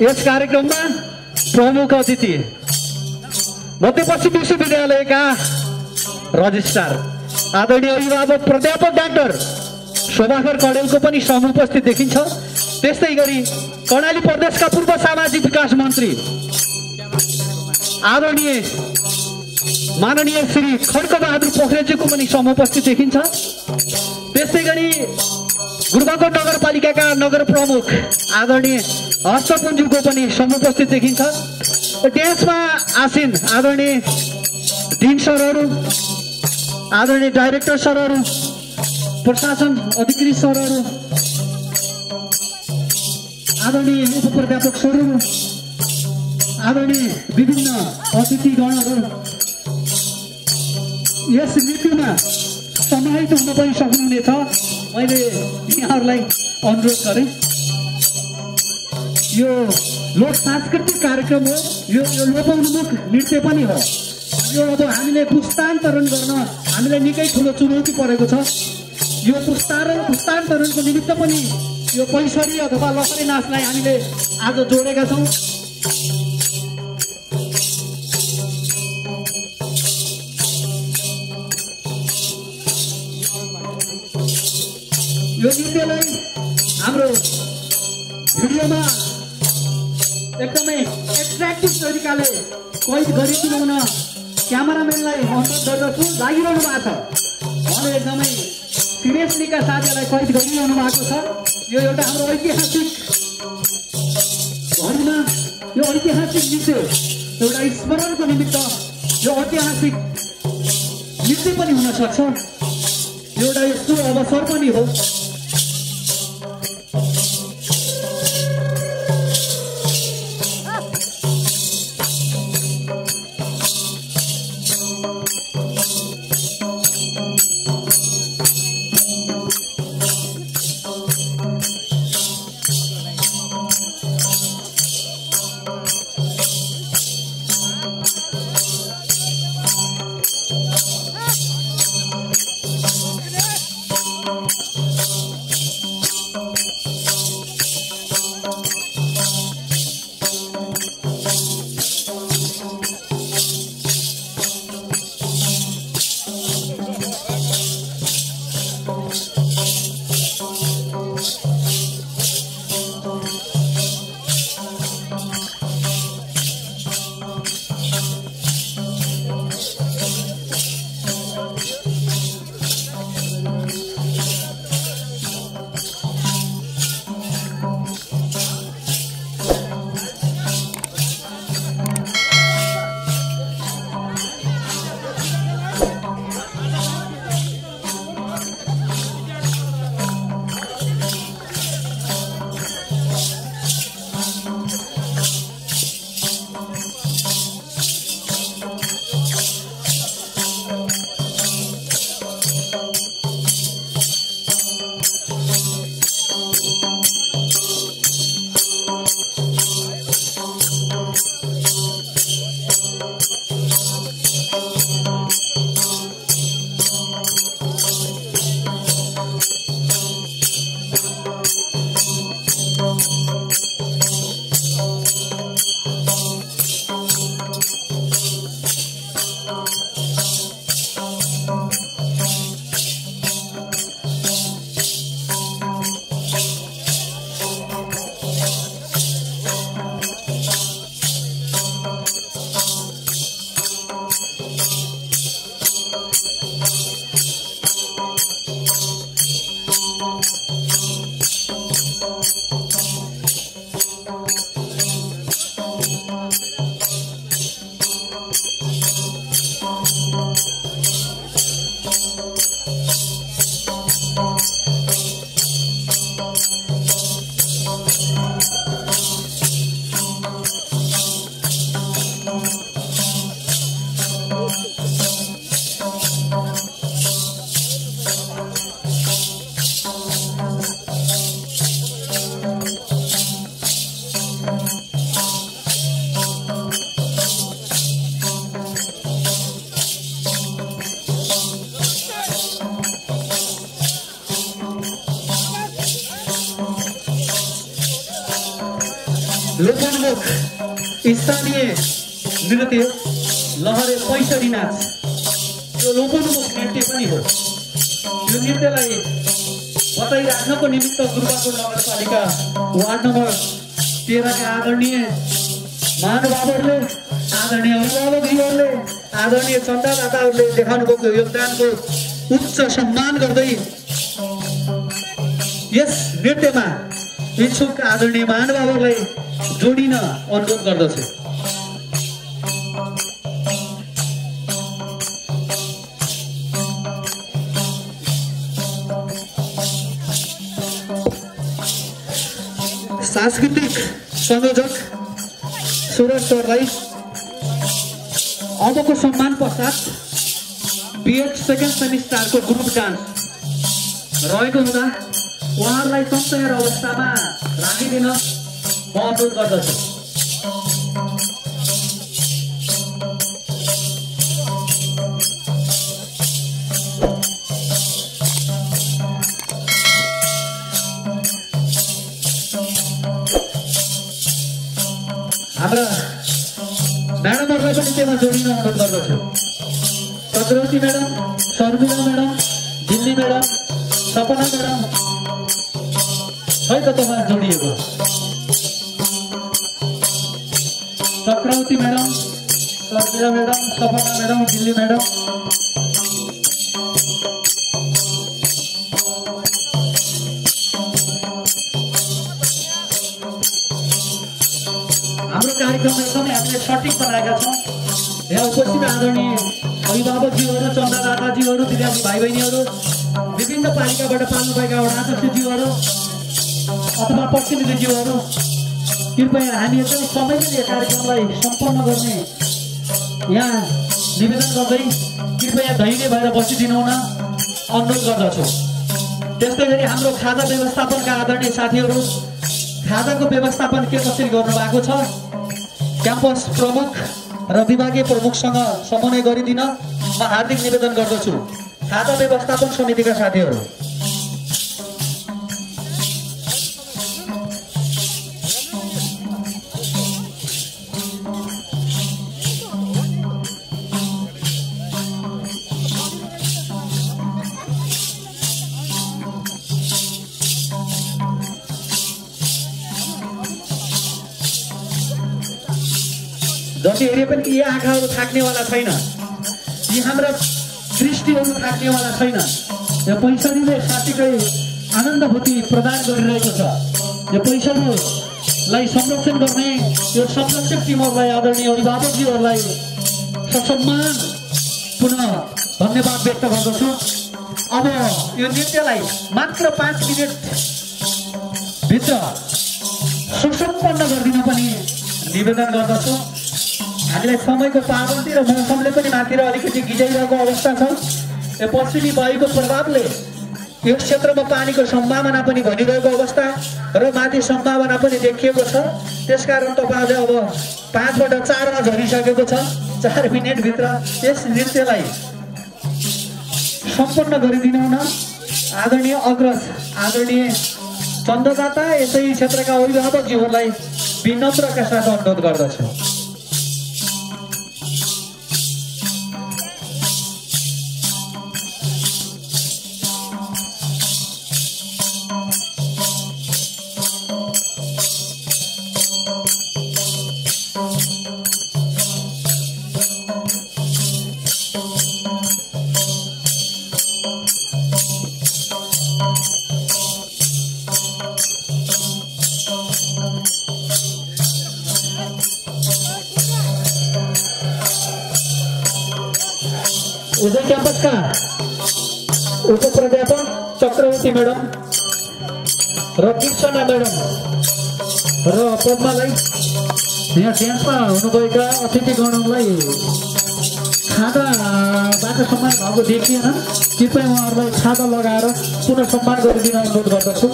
यस कार्यक्रममा प्रमुख अतिथि मध्यपश्चिम विश्वविद्यालयका रजिस्ट्रार आदरणीय अभिभावक प्राध्यापक डाक्टर शोभाकर कडेलको पनि समुपस्थित देखिन्छ। त्यस्तै गरी कर्णाली प्रदेशका पूर्व सामाजिक विकास मन्त्री आदरणीय माननीय श्री खड्कबहादुर पोखरेलजीको पनि समुपस्थित देखिन्छ। त्यस्तै गरी गुरुबाकोट नगरपालिकाका नगर प्रमुख आदरणीय हस्तपुञ्जीको पनि समुपस्थित देखिन्छ। ड्यान्समा आसीन आदरणीय डिन सरहरू, आदरणीय डाइरेक्टर सरहरू, प्रशासन अधिकृत सरहरू, आदरणीय उपप्राध्यापक सरहरू, आदरणीय विभिन्न अतिथिगणहरू यस नृत्यमा समाहित हुन पनि सक्नुहुनेछ। मैले यहाँहरूलाई अनुरोध गरेँ। यो लोक सांस्कृतिक कार्यक्रम हो, यो लोकोन्मुख नृत्य पनि हो। यो अब हामीले पुस्तान्तरण गर्न हामीलाई निकै ठुलो चुनौती परेको छ। यो पुस्तान्तरणको निमित्त पनि यो पैसरी अथवा लसरी नाचलाई हामीले आज जोडेका छौँ। यो नृत्यलाई हाम्रो भिडियोमा एकदमै एट्र्याक्टिभ तरिकाले कैद गरिदिनु हुन क्यामेराम्यानलाई अनुरोध गर्दछु। लागिरहनु भएको छ, उहाँले एकदमै सिरियसलीका साथीहरूलाई कैद गरिरहनु भएको छ। यो एउटा हाम्रो ऐतिहासिक घडीमा यो ऐतिहासिक नृत्य एउटा स्मरणको निमित्त यो ऐतिहासिक नृत्य पनि हुन सक्छ। एउटा यस्तो अवसर पनि हो। लोकन्मुख स्थानीय नृत्य लहरे पैसरी नाच यो लोकन्मुख नृत्य पनि हो। यो नृत्यलाई बताइराख्नको निमित्त गुरुबाको नगरपालिका वार्ड नम्बर 13 का आदरणीय महानुभावहरूले, आदरणीय अभिभावकहरूले, आदरणीय चन्दादाताहरूले देखाउनुभएको योगदानको उच्च सम्मान गर्दै यस नृत्यमा इच्छुक आदरणीय महानुभावहरूलाई जोडिन अनुरोध गर्दछु। सांस्कृतिक संयोजक सुरज सरलाई अबको सम्मान पश्चात बीएड सेकेन्ड सेमिस्टरको ग्रुप डान्स रहेको हुँदा उहाँहरूलाई तयार अवस्थामा राखिदिन म अनुरोध गर्दछु। हाम्रा म्याडमहरूलाई पनि त्यसमा जोडिन अनुरोध गर्दछु। Chakravarti madam, Sharmila madam, Delhi madam, Sapna madam है त तपाईँ जोडिएको। Chakravarti madam, Sharmila madam, Sapna madam, Delhi madam. हाम्रो कार्यक्रम एकदमै हामीले सटिक बनाएका छौँ। यहाँ उपस्थित आदरणीय अभिभावकज्यूहरू, चन्दादाताज्यूहरू, विद्यार्थी भाइ बहिनीहरू, विभिन्न पालिकाबाट पाल्नुभएका अध्यक्षज्यूहरू अथवा प्रतिनिधिज्यूहरू, कृपया हामी एकदमै समयले यो कार्यक्रमलाई सम्पन्न गर्ने यहाँ निवेदन गर्दै कृपया धैर्य भएर बसिदिनु हुन अनुरोध गर्दछु। त्यस्तै गरी हाम्रो खाजा व्यवस्थापनका आदरणीय साथीहरू, खाजाको व्यवस्थापन के कसरी गर्नुभएको छ क्याम्पस प्रमुख र विभागीय प्रमुखसँग समन्वय गरिदिन म हार्दिक निवेदन गर्दछु। खाजा व्यवस्थापन समितिका साथीहरू, जति हेरे पनि यी आँखाहरू थाक्नेवाला छैन, यी हाम्रा दृष्टिहरू थाक्नेवाला छैन। यो पैसरीले साँच्चीकै आनन्दभूति प्रदान गरिरहेको छ। यो पैसरीलाई संरक्षण गर्ने यो संरक्षक टिमहरूलाई, आदरणीय अभिभावकज्यूहरूलाई ससम्मान पुनः धन्यवाद व्यक्त गर्दछु। अब यो नृत्यलाई मात्र 5 मिनट भित्र सुसम्पन्न गरिदिन पनि निवेदन गर्दछु। हामीलाई समयको पाबन्दी र मौसमले पनि माथिर अलिकति गिजाइरहेको अवस्था छ। यो पश्चिमी वायुको प्रभावले यो क्षेत्रमा पानीको सम्भावना पनि भनिरहेको अवस्था र माथि सम्भावना पनि देखिएको छ। त्यसकारण तपाईँहरूले अब 5बाट 4मा झरिसकेको छ। 4 मिनटभित्र यस नृत्यलाई सम्पन्न गरिदिनु हुन आदरणीय अग्रज, आदरणीय चन्ददाता, यसै क्षेत्रका अभिभावकज्यूहरूलाई विनम्रका साथ अनुरोध गर्दछु। उदय क्याम्पसका उपप्राध्यापक चक्रवर्ती म्याडम र कृष्णा म्याडम र पद्मालाई, यहाँ ड्यान्समा हुनुभएका अतिथिगणलाई खाजाबाट सम्मान भएको देखिएन। कृपया उहाँहरूलाई खाजा लगाएर पुनः सम्मान गरिदिन अनुरोध गर्दछु।